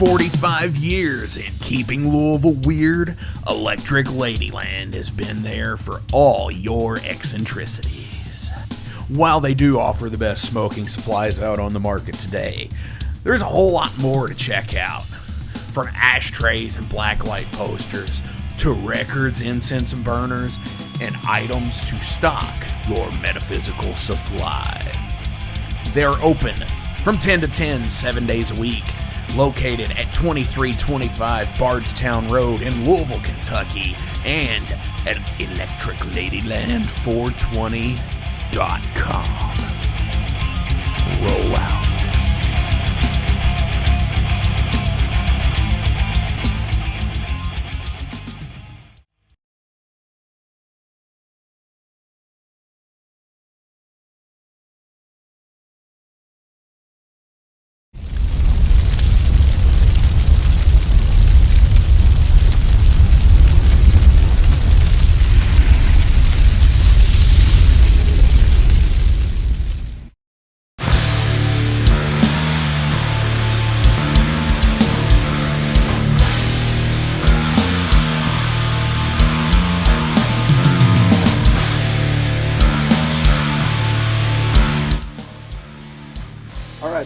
45 years in keeping Louisville weird, Electric Ladyland has been there for all your eccentricities. While they do offer the best smoking supplies out on the market today, there's a whole lot more to check out. From ashtrays and blacklight posters, to records, incense and burners, and items to stock your metaphysical supply. They're open from 10 to 10, 7 days a week, located at 2325 Bardstown Road in Louisville, Kentucky, and at electricladyland420.com. Roll out.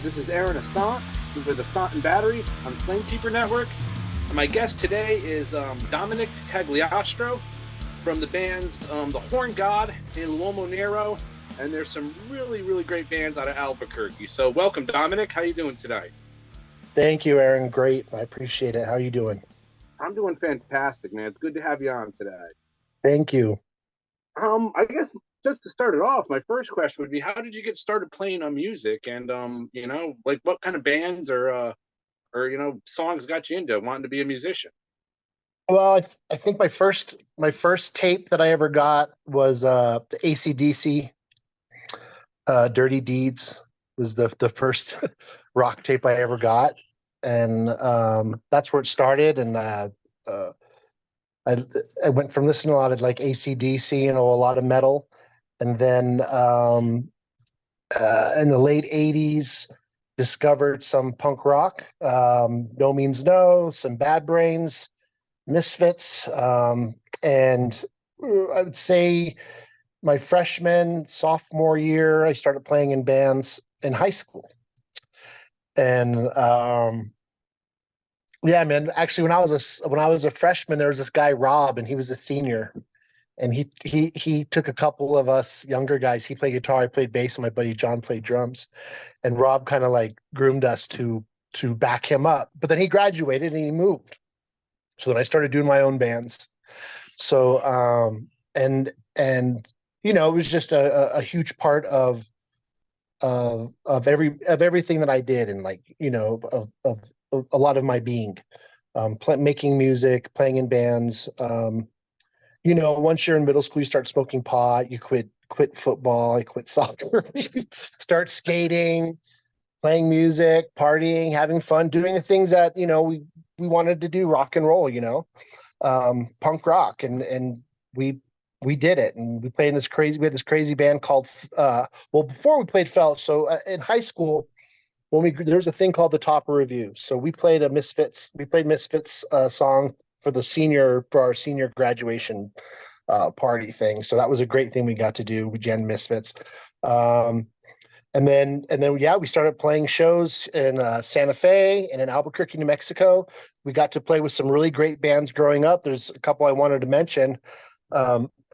This is Ossont with Ossont Battery on Flamekeeper Network. And my guest today is Dominic Cagliastro from the bands The Horn God and L'Uomo Nero. And there's some really, really great bands out of Albuquerque. So welcome, Dominic. How you doing today? Thank you, Aaron. Great. I appreciate it. How are you doing? I'm doing fantastic, man. It's good to have you on today. Thank you. I guess just to start it off, my first question would be, how did you get started playing on music? And, like what kind of bands or songs got you into wanting to be a musician? Well, I think my first tape that I ever got was the AC/DC Dirty Deeds was the first rock tape I ever got. And that's where it started. And I went from listening to a lot of like AC/DC and a lot of metal. And then in the late 80s, discovered some punk rock, No Means No, some Bad Brains, Misfits. And I would say my freshman, sophomore year, I started playing in bands in high school. And yeah, man, actually when I was a freshman, there was this guy, Rob, and he was a senior. And he took a couple of us younger guys. He played guitar, I played bass, and my buddy John played drums. And Rob kind of like groomed us to back him up. But then he graduated and he moved. So then I started doing my own bands. So and it was just a huge part of everything that I did, and like of a lot of my being, making music, playing in bands. Once you're in middle school, you start smoking pot, you quit football, I quit soccer, start skating, playing music, partying, having fun, doing the things that, we wanted to do, rock and roll, punk rock. And we did it. And we had this crazy band called, before we played Felch. So in high school, there was a thing called the Topper Review. So we played Misfits song for our senior graduation party thing. So that was a great thing we got to do. We jammed Misfits. And then we started playing shows in Santa Fe and in Albuquerque, New Mexico. We got to play with some really great bands growing up. There's a couple I wanted to mention.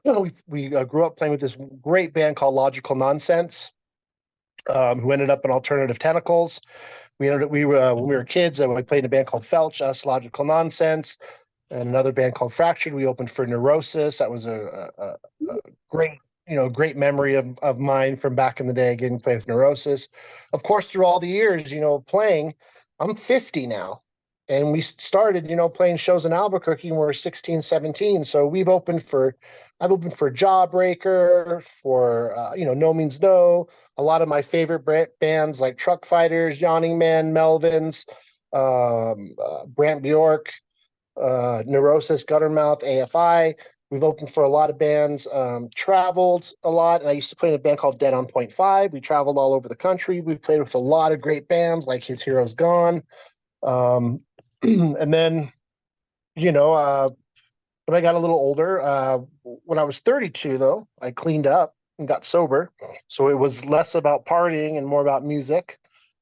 We grew up playing with this great band called Logical Nonsense, who ended up in Alternative Tentacles. When we were kids, we played in a band called Felch, us, Logical Nonsense, and another band called Fractured. We opened for Neurosis. That was a great memory of mine from back in the day, getting to play with Neurosis. Of course, through all the years, playing, I'm 50 now. And we started, playing shows in Albuquerque when we were 16, 17. So I've opened for Jawbreaker, for, No Means No, a lot of my favorite bands like Truck Fighters, Yawning Men, Melvins, Brant Bjork, Neurosis, Guttermouth, AFI. We've opened for a lot of bands, traveled a lot. And I used to play in a band called Dead on Point 5. We traveled all over the country. We played with a lot of great bands like His Heroes Gone. And then, you know, when I got a little older, when I was 32, though, I cleaned up and got sober. So it was less about partying and more about music.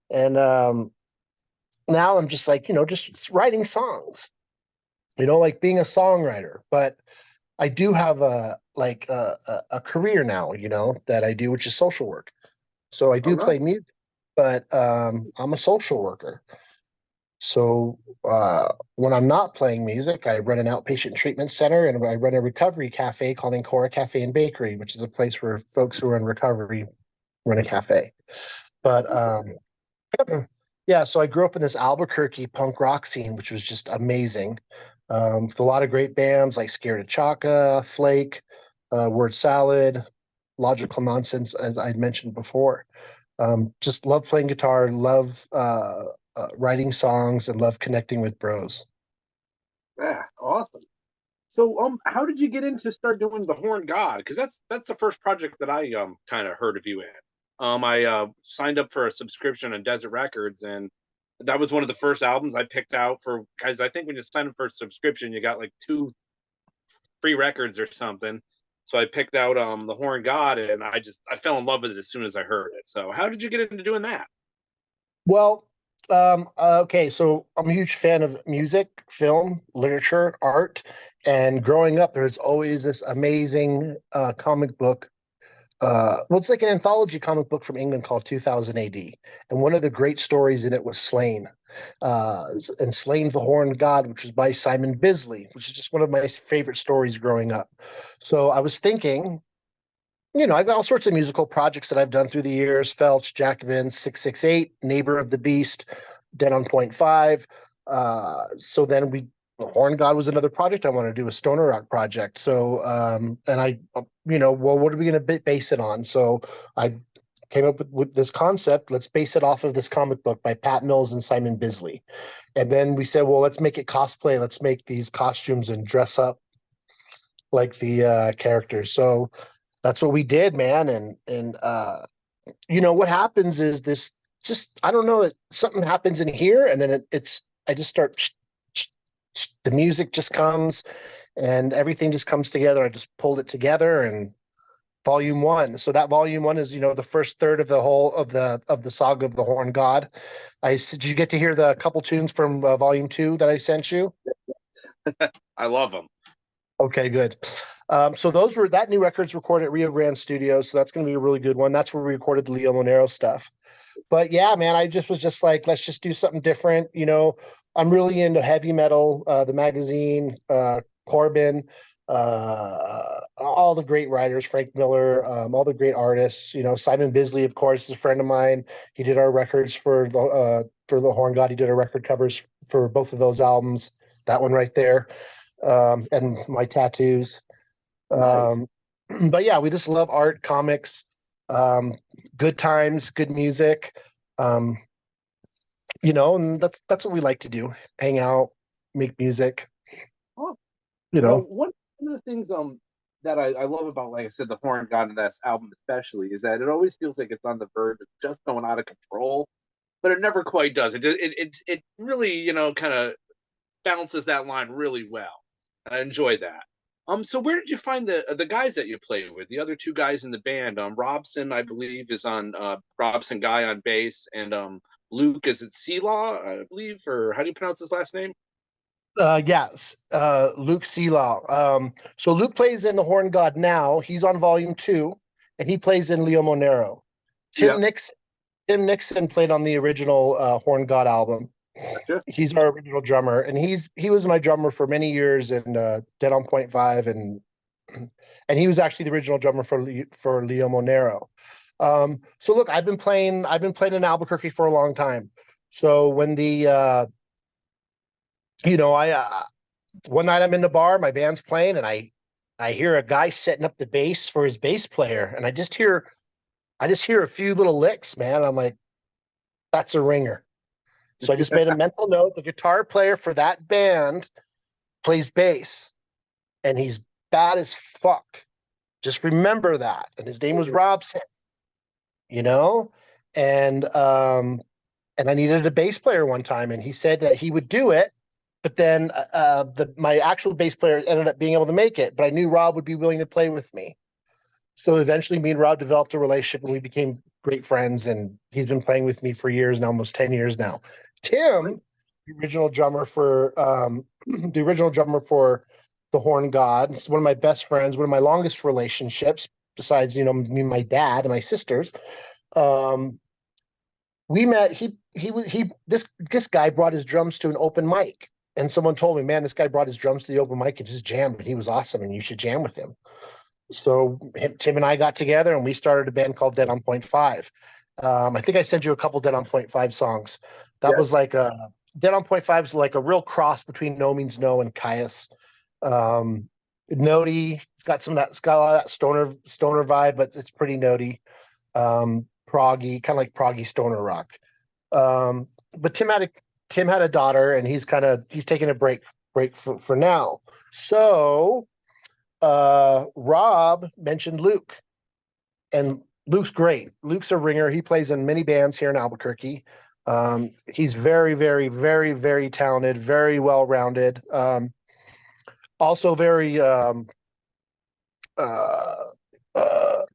And now I'm just like, just writing songs, like being a songwriter. But I do have a career now, that I do, which is social work. So I Oh do no. play music, but I'm a social worker. So when I'm not playing music, I run an outpatient treatment center and I run a recovery cafe called Ancora Cafe and Bakery, which is a place where folks who are in recovery run a cafe. But yeah, so I grew up in this Albuquerque punk rock scene, which was just amazing. With a lot of great bands like Scared of Chaka, Flake, Word Salad, Logical Nonsense, as I'd mentioned before. Just love playing guitar, love writing songs, and love connecting with bros. Yeah, awesome. So, how did you get into start doing the Horn God? Because that's the first project that I kind of heard of you in. I signed up for a subscription on Desert Records, and that was one of the first albums I picked out for guys. I think when you sign up for a subscription, you got like 2 free records or something. So I picked out the Horn God, and I fell in love with it as soon as I heard it. So, how did you get into doing that? Well, okay, so I'm a huge fan of music, film, literature, art, and growing up, there's always this amazing comic book. Well, it's like an anthology comic book from England called 2000 AD, and one of the great stories in it was Slain, and Slain the Horned God, which was by Simon Bisley, which is just one of my favorite stories growing up. So I was thinking, I've got all sorts of musical projects that I've done through the years: Felch, Jacobin, 668, Neighbor of the Beast, Dead on Point 5. So then Horn God was another project I want to do, a stoner rock project. So, and well, what are we going to base it on? So I came up with this concept. Let's base it off of this comic book by Pat Mills and Simon Bisley. And then we said, well, let's make it cosplay. Let's make these costumes and dress up like the characters. So that's what we did, man. And what happens is this, just I don't know, something happens in here, and then I just start, the music just comes, and everything just comes together. I just pulled it together, and volume one. So that volume one is the first third of the whole of the saga of the Horn God. Did you get to hear the couple tunes from volume two that I sent you? I love them. Okay, good. So that new record's recorded at Rio Grande Studios, so that's going to be a really good one. That's where we recorded the Leo Monero stuff. But yeah, man, I was just like, let's just do something different. I'm really into heavy metal, the magazine, Corbin, all the great writers, Frank Miller, all the great artists. Simon Bisley, of course, is a friend of mine. He did our records for the Horn God. He did our record covers for both of those albums. That one right there. And my tattoos. Nice. But yeah, we just love art, comics, good times, good music. And that's what we like to do: hang out, make music. Oh, You know, one of the things that I love about, like I said, the Horn God and that album especially, is that it always feels like it's on the verge of just going out of control, but it never quite does. It really kind of balances that line really well. I enjoy that. So where did you find the guys that you play with? The other 2 guys in the band, Robson, I believe, is on Robson Guy on bass, and Luke, is it Seelaw, I believe, or how do you pronounce his last name? yes, Luke Seelaw. So Luke plays in the Horn God now. He's on volume 2, and he plays in Leo Monero. Yeah, Tim Nixon played on the original Horn God album. gotcha. He's our original drummer, and he was my drummer for many years in Dead on Point 5, and he was actually the original drummer for Leo Monero. So look, I've been playing in Albuquerque for a long time. So when I one night I'm in the bar, my band's playing, and I hear a guy setting up the bass for his bass player, and I just hear a few little licks, man. I'm like, that's a ringer. So I just made a mental note: the guitar player for that band plays bass, and he's bad as fuck. Just remember that. And his name was Robson, you know? And I needed a bass player one time, and he said that he would do it but then my actual bass player ended up being able to make it, but I knew Rob would be willing to play with me. So eventually me and Rob developed a relationship and we became great friends, and he's been playing with me for years now, almost 10 years now. Tim, the original drummer for the Horn God, he's one of my best friends, one of my longest relationships, besides, me and my dad and my sisters. We met, this guy brought his drums to an open mic. And someone told me, man, this guy brought his drums to the open mic and just jammed, and he was awesome, and you should jam with him. So Tim and I got together and we started a band called Dead on Point 5. I think I sent you a couple Dead on Point 5 songs. That was like Dead on Point 5 is like a real cross between No Means No and Caius. Notey, it's got a lot of that stoner vibe, but it's pretty notey. Proggy, kind of like proggy stoner rock. But Tim had a daughter, and he's taking a break for now. So Rob mentioned Luke, and Luke's great. Luke's a ringer. He plays in many bands here in Albuquerque. He's very, very, very, very talented, very well-rounded. Also very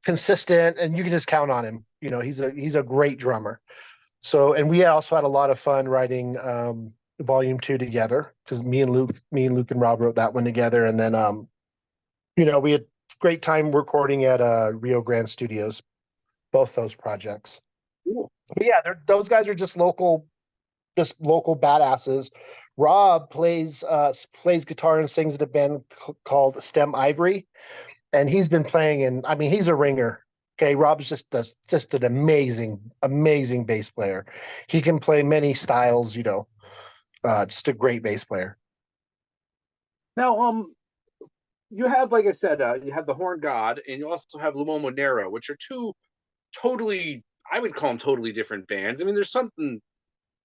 consistent, and you can just count on him. He's a great drummer. So, and we also had a lot of fun writing Volume 2 together, because me and Luke and Rob wrote that one together, and then we had great time recording at Rio Grande Studios, both those projects. Cool. But yeah, those guys are just local badasses. Rob plays guitar and sings in a band called Stem Ivory, and he's been playing he's a ringer. Okay, Rob's just an amazing bass player. He can play many styles, just a great bass player. Now, you have, like I said, you have the Horn God, and you also have L'Uomo Nero, which are two totally, I would call them totally different bands. I mean, there's something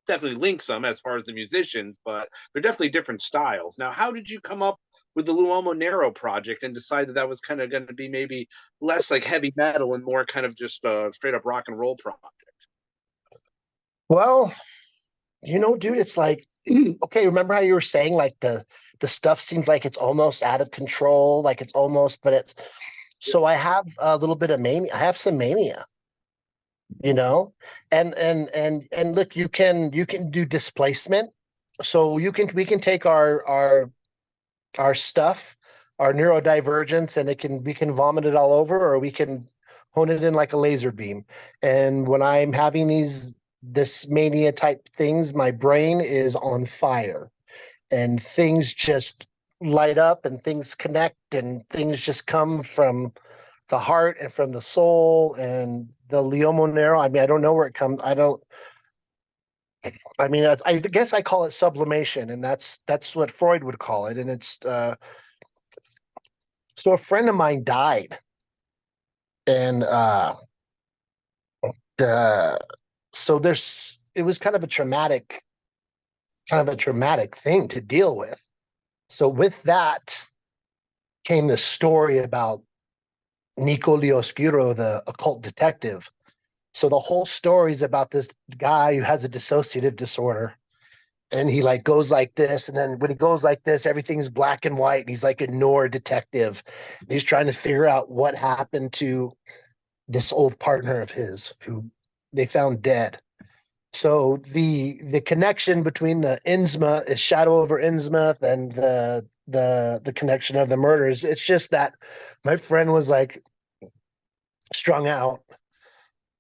definitely links them as far as the musicians, but they're definitely different styles. Now, how did you come up with the L'Uomo Nero project and decide that was kind of going to be maybe less like heavy metal and more kind of just a straight up rock and roll project? Well, dude, it's like, okay, remember how you were saying like the stuff seems like it's almost out of control, like it's almost, but it's, so I have a little bit of mania. I have some mania, and look, you can do displacement. So we can take our stuff, our neurodivergence, and we can vomit it all over, or we can hone it in like a laser beam. And when I'm having this mania type things, my brain is on fire, and things just light up, and things connect, and things just come from the heart and from the soul. And the L'Uomo Nero, I don't know where it comes. I guess I call it sublimation, and that's what Freud would call it. And it's so a friend of mine died, and so it was kind of a traumatic thing to deal with. So with that came the story about Nico Lioscuro, the occult detective. So the whole story is about this guy who has a dissociative disorder, and he like goes like this, and then when he goes like this, everything's black and white, and he's like a noir detective. And he's trying to figure out what happened to this old partner of his who they found dead. So the connection between the Innsmouth is Shadow over Innsmouth, and the connection of the murders. It's just that my friend was like strung out.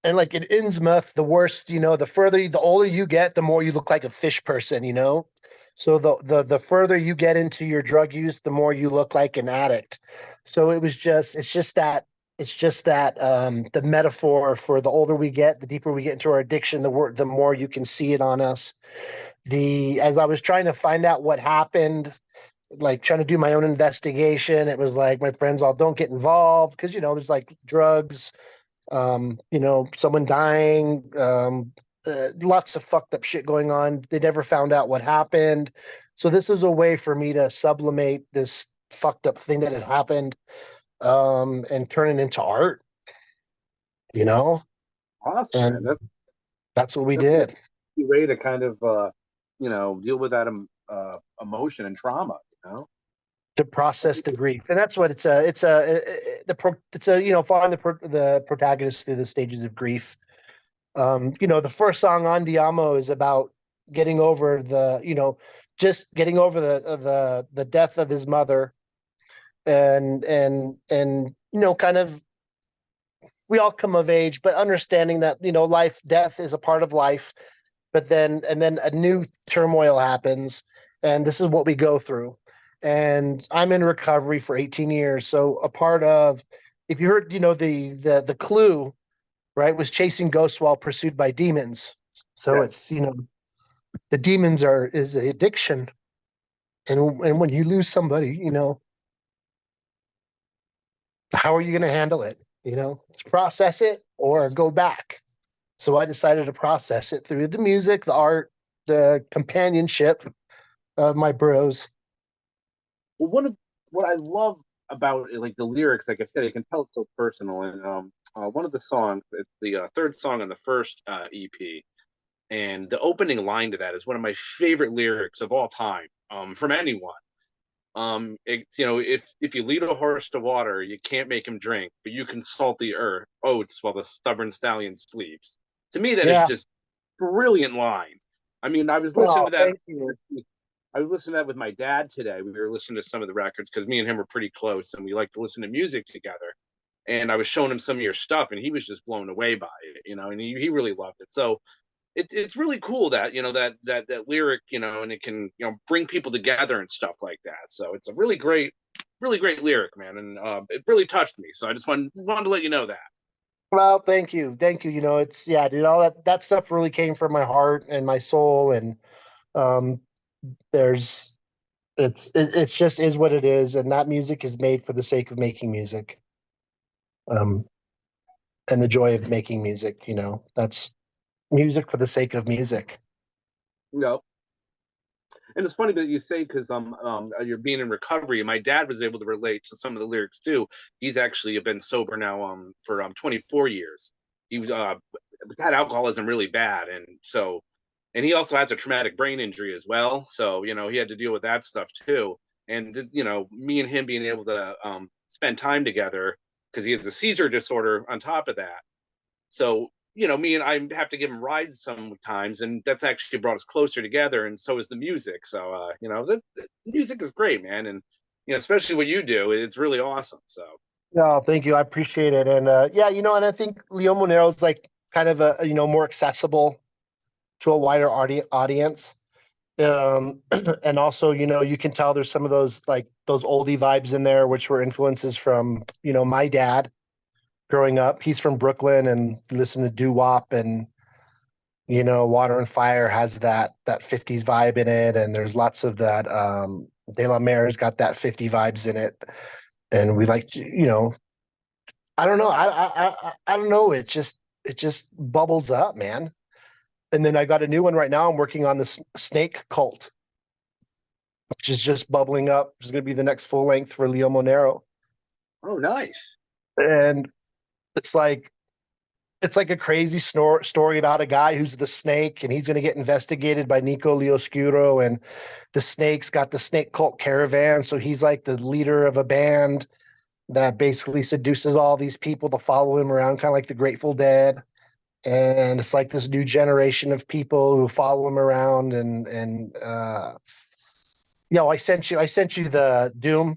And like in Innsmouth, the worse, the older you get, the more you look like a fish person, So the further you get into your drug use, the more you look like an addict. So it's just that the metaphor for the older we get, the deeper we get into our addiction, the more you can see it on us. As I was trying to find out what happened, like trying to do my own investigation, it was like my friends all don't get involved because there's like drugs, someone dying, lots of fucked up shit going on. They never found out what happened. So this is a way for me to sublimate this fucked up thing that had happened, and turn it into art, Awesome, and man. that's what we did. A way to kind of deal with that emotion and trauma, you know? To process the grief, and that's what it's following the protagonist through the stages of grief. The first song on Diamo is about getting over just getting over the death of his mother, and kind of, we all come of age, but understanding that death is a part of life, but then a new turmoil happens, and this is what we go through. And I'm in recovery for 18 years. So a part of, if you heard, the clue, right, was chasing ghosts while pursued by demons. So Yes. it's, the demons is addiction. And when you lose somebody, how are you going to handle it? Process it or go back. So I decided to process it through the music, the art, the companionship of my bros. Well, what I love about it, like the lyrics, like I said, you can tell it's so personal. And one of the songs, it's the third song on the first EP, and the opening line to that is one of my favorite lyrics of all time, from anyone. If you lead a horse to water, you can't make him drink, but you can salt the earth oats while the stubborn stallion sleeps. To me, that is Yeah. just brilliant line. I mean, I was listening Well, to that. thank you. I was listening to that with my dad today. We were listening to some of the records because me and him were pretty close, and we like to listen to music together. And I was showing him some of your stuff, and he was just blown away by it, and he really loved it. So it's really cool that that lyric, and it can bring people together and stuff like that. So it's a really great lyric, man, and it really touched me. So I just wanted to let you know that. Well, thank you. It's, yeah, dude, all that stuff really came from my heart and my soul. And um, there's, it's just is what it is. And that music is made for the sake of making music. Um, and the joy of making music, that's music for the sake of music. And it's funny that you say, because you're being in recovery. My dad was able to relate to some of the lyrics too. He's actually been sober now for 24 years. He was had alcoholism really bad, and he also has a traumatic brain injury as well. So he had to deal with that stuff too. And me and him being able to spend time together, because he has a seizure disorder on top of that. So me and I have to give him rides sometimes, and that's actually brought us closer together. And so is the music. So the music is great, man, and especially what you do, it's really awesome. So No, thank you. I appreciate it. And yeah, and I think Leo Monero is like kind of a more accessible to a wider audience. And also, you can tell there's some of those oldie vibes in there, which were influences from my dad growing up. He's from Brooklyn and listened to doo-wop, and Water and Fire has that 50s vibe in it, and there's lots of that. De La Mare's got that 50 vibes in it, and we like to, I don't know, I don't know, it just bubbles up, man. And then I got a new one right now. I'm working on this Snake Cult, which is just bubbling up. It's going to be the next full length for Leo Monero. Oh, nice. And it's like a crazy story about a guy who's the snake, and he's going to get investigated by Nico Lioscuro, and the snake's got the Snake Cult Caravan. So he's like the leader of a band that basically seduces all these people to follow him around, kind of like the Grateful Dead. And it's like this new generation of people who follow him around. And I sent you the Doom,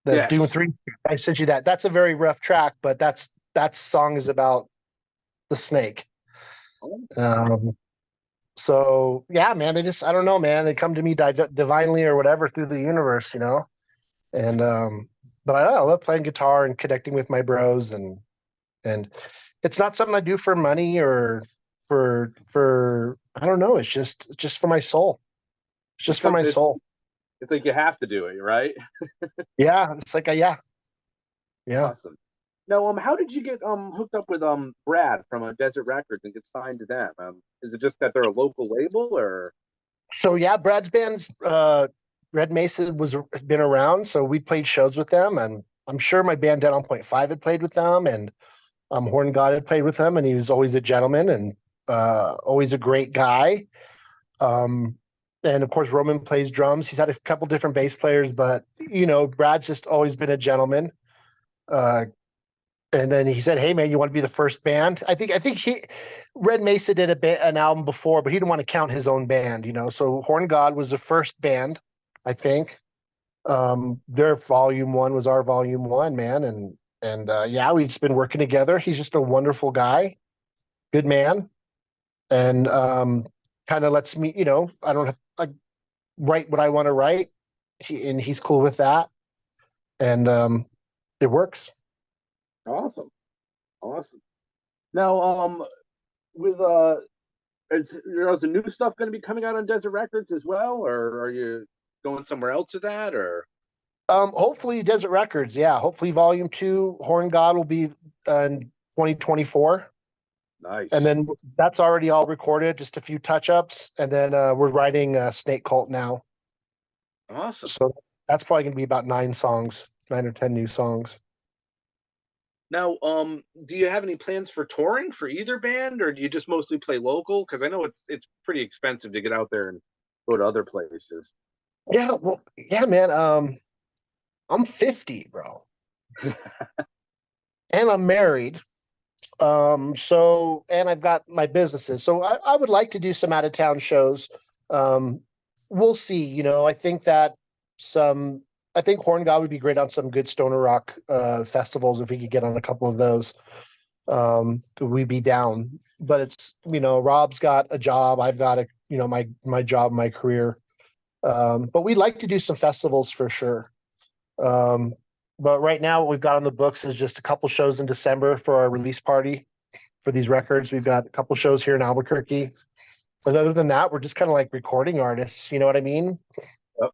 Yes. Doom 3. I sent you that. That's a very rough track, but that song is about the snake. So yeah, man, I don't know, man. They come to me divinely or whatever through the universe, And but I love playing guitar and connecting with my bros, and it's not something I do for money or for I don't know. It's just for my soul. It's just for my soul. It's like you have to do it, right? Yeah, it's like yeah. Awesome. Now, how did you get hooked up with Brad from Desert Records and get signed to them? Is it just that they're a local label, or? So yeah, Brad's band's Red Mesa has been around, so we played shows with them, and I'm sure my band Dead on Point 5 had played with them, and Horn God had played with him, and he was always a gentleman and always a great guy. And of course, Roman plays drums. He's had a couple different bass players, but Brad's just always been a gentleman. And then he said, "Hey, man, you want to be the first band?" I think Red Mesa did an album before, but he didn't want to count his own band, So Horn God was the first band, I think. Their volume one was our volume one, man, and yeah, we've just been working together. He's just a wonderful guy, good man, and kind of lets me, I don't have like write what I want to write, and he's cool with that, and it works. Awesome. Now, with is the new stuff going to be coming out on Desert Records as well, or are you going somewhere else with that, or? Hopefully Desert Records, yeah. Hopefully Volume 2, Horn God will be in 2024. Nice. And then that's already all recorded, just a few touch-ups. And then we're writing Snake Cult now. Awesome. So that's probably going to be about 9 or 10 new songs. Now, do you have any plans for touring for either band, or do you just mostly play local? Because I know it's pretty expensive to get out there and go to other places. Yeah, well, yeah, man. I'm 50, bro. And I'm married. And I've got my businesses. So I would like to do some out of town shows. We'll see. I think Horn God would be great on some good stoner rock festivals if we could get on a couple of those. We'd be down. But it's Rob's got a job. I've got my job, my career. But we'd like to do some festivals for sure. But right now, what we've got on the books is just a couple shows in December for our release party for these records. We've got a couple shows here in Albuquerque. And other than that, we're just kind of like recording artists. You know what I mean? Yep.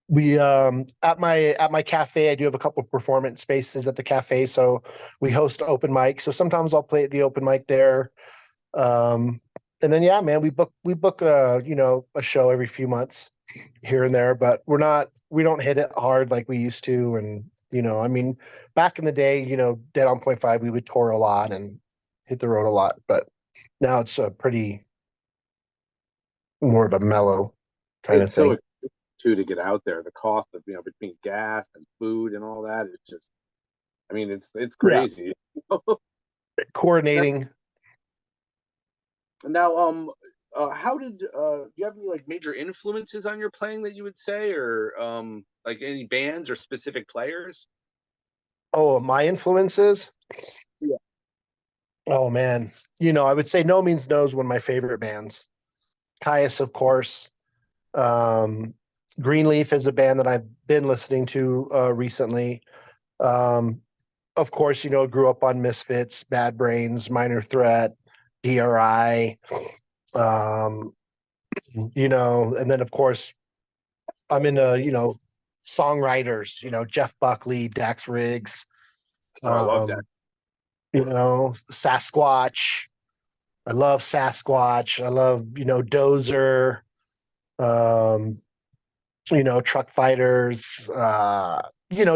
We at my cafe, I do have a couple of performance spaces at the cafe, so we host open mic. So sometimes I'll play at the open mic there. And then yeah, man, we book a show every few months here and there, but we don't hit it hard like we used to. And I mean, back in the day, Dead on Point 5, we would tour a lot and hit the road a lot, but now it's a pretty more of a mellow kind of thing. So expensive too to get out there. The cost of between gas and food and all that, it's just, I mean, it's crazy. Yeah. Coordinating. Now, how did do you have any like major influences on your playing that you would say, or like any bands or specific players? Oh, my influences? Yeah. Oh man. I would say No Means No is one of my favorite bands. Caius, of course. Greenleaf is a band that I've been listening to recently. Of course, grew up on Misfits, Bad Brains, Minor Threat, DRI. And then of course I'm into, songwriters, Jeff Buckley, Dax Riggs, I love that. Sasquatch. I love Sasquatch. I love, Dozer, Truck Fighters,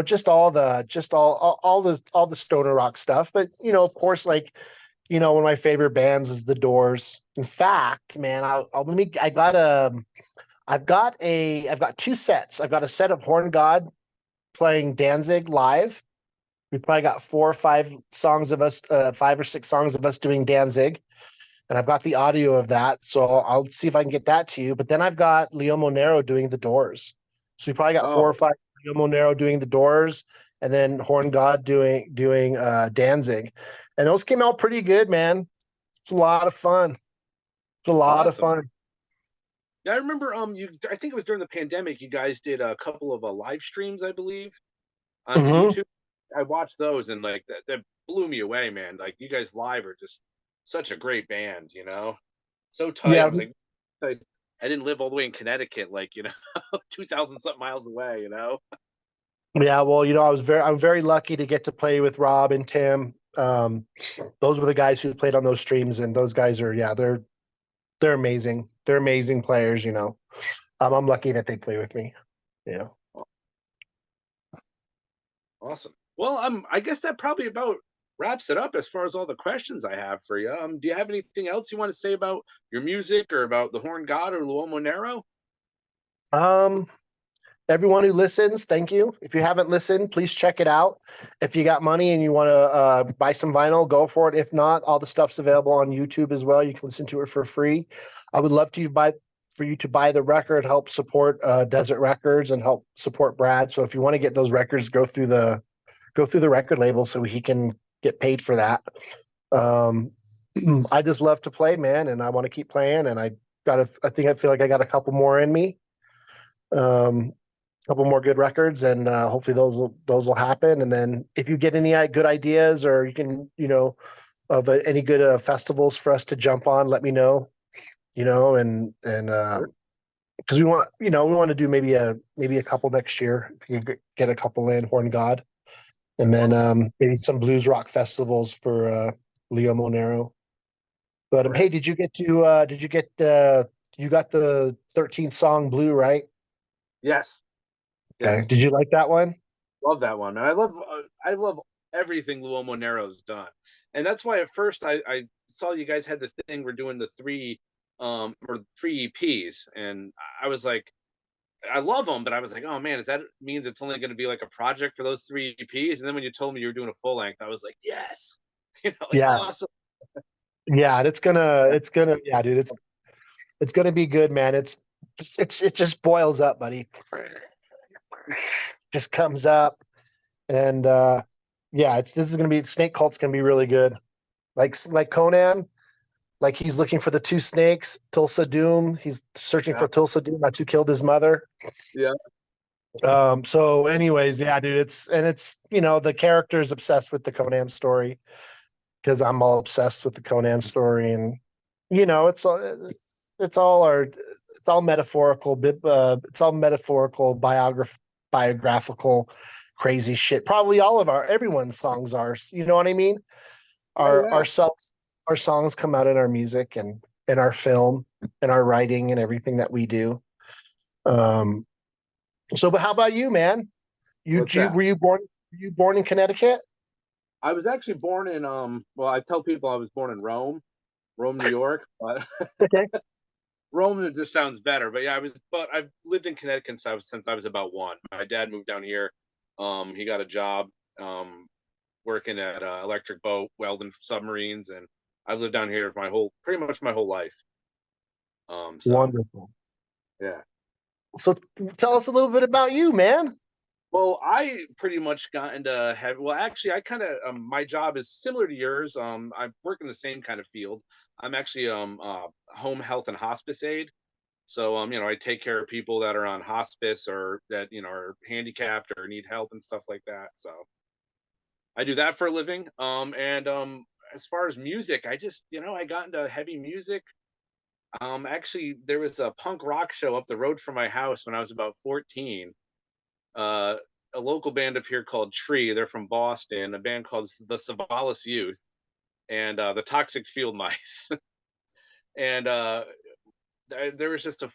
just all the stoner rock stuff. But, of course, like, one of my favorite bands is The Doors. In fact, man, I've got 2 sets. I've got a set of Horn God playing Danzig live. We probably got 4 or 5 songs of us, 5 or 6 songs of us doing Danzig. And I've got the audio of that. So I'll see if I can get that to you. But then I've got Leo Monero doing The Doors. So we probably got 4 or 5 Leo Monero doing The Doors, and then Horn God doing Danzig. And those came out pretty good, man. It's a lot of fun. It's a lot of fun. Yeah, I remember I think it was during the pandemic you guys did a couple of live streams, I believe, on YouTube. I watched those and like that blew me away, man. Like you guys live are just such a great band, so tight. Yeah. I was like, I didn't live all the way in Connecticut, like 2,000 something miles away, Yeah, well, I'm very lucky to get to play with Rob and Tim. Those were the guys who played on those streams, and those guys are, they're amazing. They're amazing players, I'm lucky that they play with me. Awesome. Well, I guess that probably about wraps it up as far as all the questions I have for you. Do you have anything else you want to say about your music or about the Horn God or L'Uomo Nero? Um, Everyone who listens, thank you. If you haven't listened, please check it out. If you got money and you want to buy some vinyl, go for it. If not, all the stuff's available on YouTube as well. You can listen to it for free. I would love for you to buy the record, help support Desert Records and help support Brad. So if you want to get those records, go through the record label so he can get paid for that. Um, I just love to play, man, and I want to keep playing. And I feel like I got a couple more in me. Couple more good records, and hopefully those will happen. And then if you get any good ideas, or you can, of any good festivals for us to jump on, let me know. And because we want to do maybe a couple next year. If you could get a couple in Horn God, and then maybe some blues rock festivals for Leo Monero. But hey, did you get you got the 13th song Blue, right? Yes. Okay. Yes. Did you like that one? Love that one, man. I love everything Luomo Nero's done, and that's why at first I saw you guys had the thing we're doing the three EPs, and I was like, I love them, but I was like, oh man, that means it's only going to be like a project for those three EPs? And then when you told me you were doing a full length, I was like, yes, Yeah. awesome. Yeah, and yeah, dude, it's gonna be good, man. It just boils up, buddy. Just comes up, and yeah, this is gonna be Snake Cult's gonna be really good. Like Conan, like he's looking for the two snakes, Tulsa Doom. He's searching for Tulsa Doom. That's who killed his mother. Yeah. So anyways, yeah, dude, it's the character is obsessed with the Conan story because I'm all obsessed with the Conan story, and it's all metaphorical, it's all metaphorical biographical crazy shit. Probably everyone's songs are, you know what I mean? Our songs come out in our music and in our film and our writing and everything that we do. But how about you, man? Were you born in Connecticut? I was actually born in well, I tell people I was born in Rome, New York, but Okay. Rome just sounds better. But yeah, but I've lived in Connecticut since I was about one. My dad moved down here. He got a job working at Electric Boat, welding submarines, and I've lived down here pretty much my whole life. Wonderful. Yeah. So tell us a little bit about you, man. Well, I pretty much got into heavy. Well, actually, I kind of my job is similar to yours. I work in the same kind of field. I'm actually home health and hospice aide. So I take care of people that are on hospice or that are handicapped or need help and stuff like that. So I do that for a living. And as far as music, I just I got into heavy music. Actually, there was a punk rock show up the road from my house when I was about 14. A local band up here called Tree. They're from Boston. A band called the Savalas Youth, and the Toxic Field Mice. And there was just a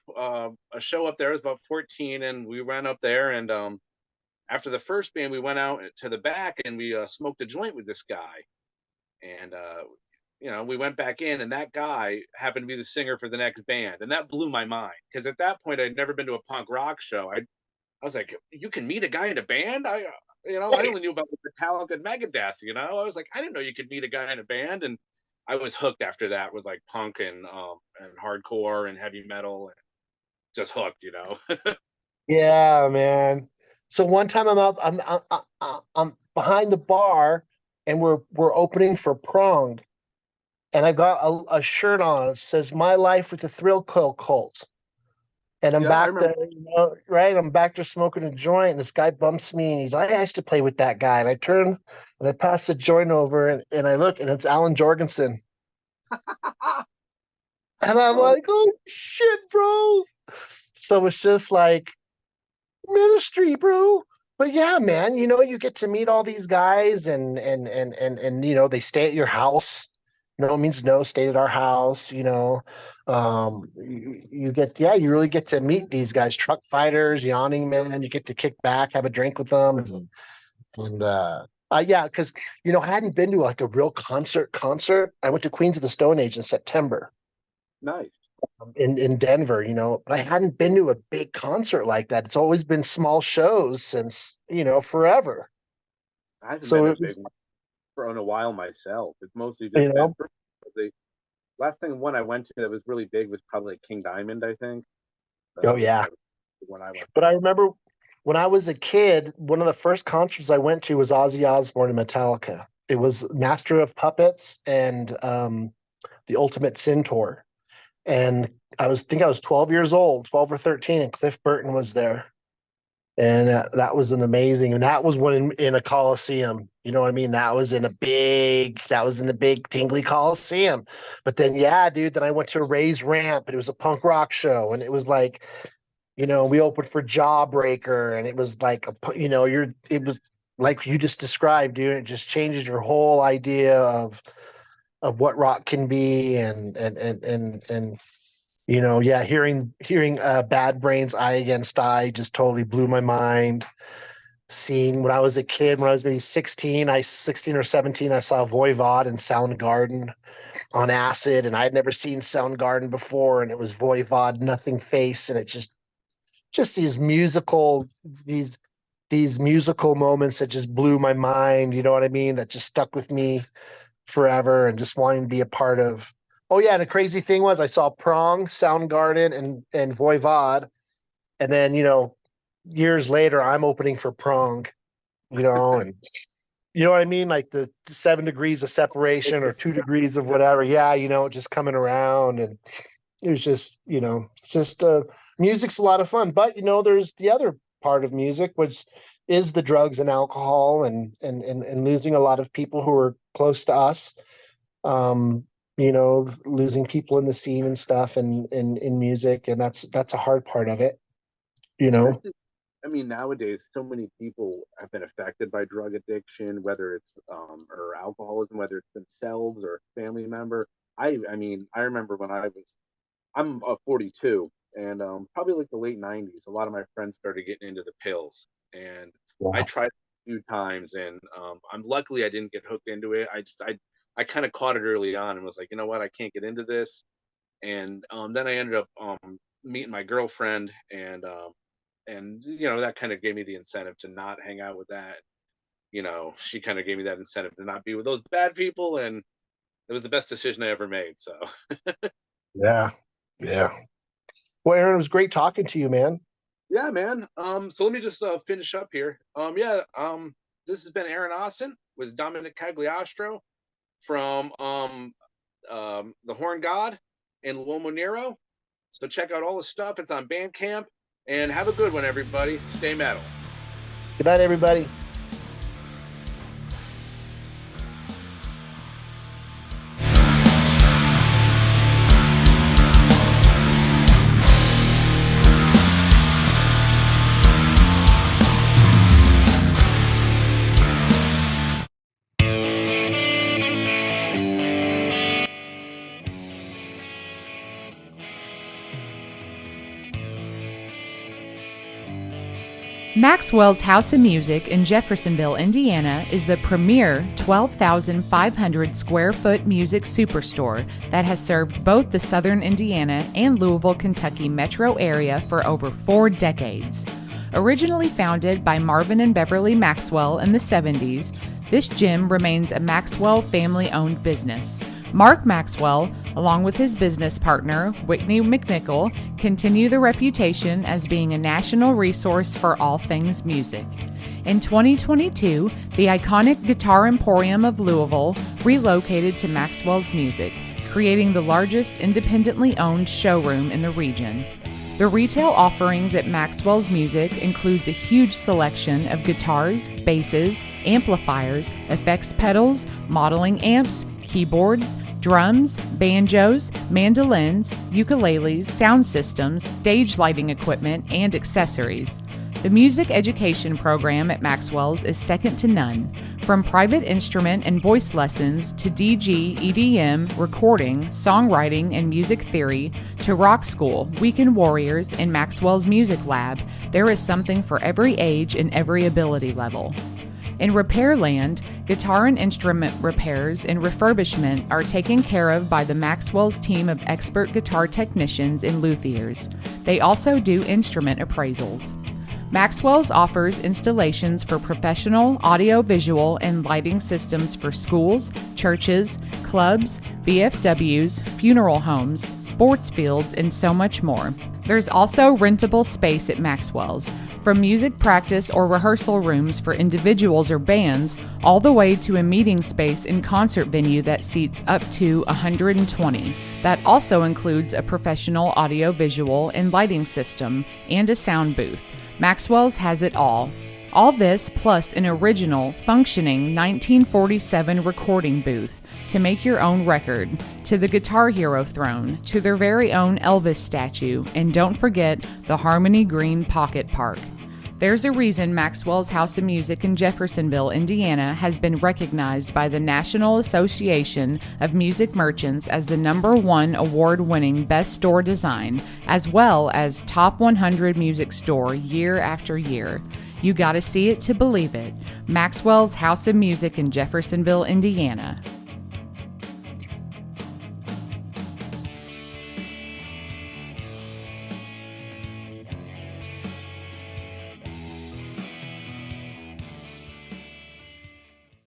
show up there. I was about 14, and we went up there. And after the first band, we went out to the back and we smoked a joint with this guy. And we went back in, and that guy happened to be the singer for the next band, and that blew my mind because at that point I'd never been to a punk rock show. I was like, you can meet a guy in a band? I only knew about Metallica and Megadeth, I was like, I didn't know you could meet a guy in a band. And I was hooked after that with like punk and hardcore and heavy metal, and just hooked. Yeah, man. So one time I'm behind the bar, and we're opening for Pronged, and I got a shirt on. It says "My Life with the Thrill Kill Cult." And I'm back there, right? I'm back there smoking a joint, and this guy bumps me, and he's like, I used to play with that guy. And I turn and I pass the joint over, and I look, and it's Alan Jorgensen. And I'm like, oh shit, bro. So it's just like ministry, bro. But yeah, man, you get to meet all these guys, and they stay at your house. No means no, stayed at our house, you really get to meet these guys, truck fighters, yawning men. You get to kick back, have a drink with them. And yeah, because I hadn't been to like a real concert. I went to Queens of the Stone Age in September. Nice. in Denver, you know, but I hadn't been to a big concert like that. It's always been small shows since, you know, forever. I haven't So been a it big was, one for in a while myself. It's mostly you just been know, the last one I went to that was really big was probably King Diamond, I think. So oh that was yeah. probably the one I went But to. I remember when I was a kid, one of the first concerts I went to was Ozzy Osbourne and Metallica. It was Master of Puppets and the Ultimate Sin Tour. And I was 12 years old, 12 or 13, and Cliff Burton was there. And that was an amazing, and that was when in a Coliseum, you know what I mean? That was in the big Tingley Coliseum. But then, yeah, dude, then I went to Ray's Ramp, and it was a punk rock show, and it was like, you know, we opened for Jawbreaker, and it was like, it was like you just described, dude. It just changes your whole idea of what rock can be, and you know, yeah, hearing Bad Brains' Eye Against Eye just totally blew my mind. Seeing when I was a kid, when I was maybe 16 or 17, I saw Voivod and Soundgarden on acid, and I had never seen Soundgarden before, and it was Voivod, Nothing Face, and it just these these musical moments that just blew my mind, you know what I mean? That just stuck with me forever, and just wanting to be a part of. Oh yeah, and the crazy thing was I saw Prong, Soundgarden, and Voivod, and then, you know, years later I'm opening for Prong, you know, and you know what I mean, like the 7 degrees of separation or 2 degrees of whatever. Yeah, you know, just coming around, and it was just, you know, it's just music's a lot of fun, but you know, there's the other part of music, which is the drugs and alcohol, and losing a lot of people who are close to us. um you know, losing people in the scene and stuff, and in music, and that's a hard part of it, you know. Especially, I mean, nowadays, so many people have been affected by drug addiction, whether it's or alcoholism, whether it's themselves or a family member. I mean, I remember when I'm 42, and probably like the late '90s, a lot of my friends started getting into the pills, and I Yeah. tried a few times, and I'm luckily I didn't get hooked into it. I kind of caught it early on and was like, you know what, I can't get into this. And then I ended up meeting my girlfriend, and you know, that kind of gave me the incentive to not hang out with that. You know, she kind of gave me that incentive to not be with those bad people, and it was the best decision I ever made. So Yeah. Yeah. Well, Aaron, it was great talking to you, man. yeah, man. So let me just finish up here. Yeah. This has been Aaron Ossont with Dominic Cagliastro from the Horn God in Nero. So check out all the stuff. It's on Bandcamp, and have a good one, everybody. Stay metal. Good night, everybody. Maxwell's House of Music in Jeffersonville, Indiana is the premier 12,500 square foot music superstore that has served both the southern Indiana and Louisville, Kentucky metro area for over 4 decades. Originally founded by Marvin and Beverly Maxwell in the 70s, this gym remains a Maxwell family-owned business. Mark Maxwell, along with his business partner, Whitney McNichol, continue the reputation as being a national resource for all things music. In 2022, the iconic Guitar Emporium of Louisville relocated to Maxwell's Music, creating the largest independently owned showroom in the region. The retail offerings at Maxwell's Music includes a huge selection of guitars, basses, amplifiers, effects pedals, modeling amps, keyboards, drums, banjos, mandolins, ukuleles, sound systems, stage lighting equipment, and accessories. The music education program at Maxwell's is second to none. From private instrument and voice lessons to DG, EDM, recording, songwriting, and music theory, to rock school, weekend warriors, and Maxwell's Music Lab, there is something for every age and every ability level. In Repairland, guitar and instrument repairs and refurbishment are taken care of by the Maxwell's team of expert guitar technicians and luthiers. They also do instrument appraisals. Maxwell's offers installations for professional audio-visual and lighting systems for schools, churches, clubs, VFWs, funeral homes, sports fields, and so much more. There's also rentable space at Maxwell's, from music practice or rehearsal rooms for individuals or bands, all the way to a meeting space and concert venue that seats up to 120. That also includes a professional audio-visual and lighting system and a sound booth. Maxwell's has it all. All this plus an original, functioning 1947 recording booth to make your own record, to the Guitar Hero throne, to their very own Elvis statue, and don't forget the Harmony Green Pocket Park. There's a reason Maxwell's House of Music in Jeffersonville, Indiana has been recognized by the National Association of Music Merchants as the #1 award-winning Best Store Design, as well as Top 100 Music Store year after year. You gotta see it to believe it. Maxwell's House of Music in Jeffersonville, Indiana.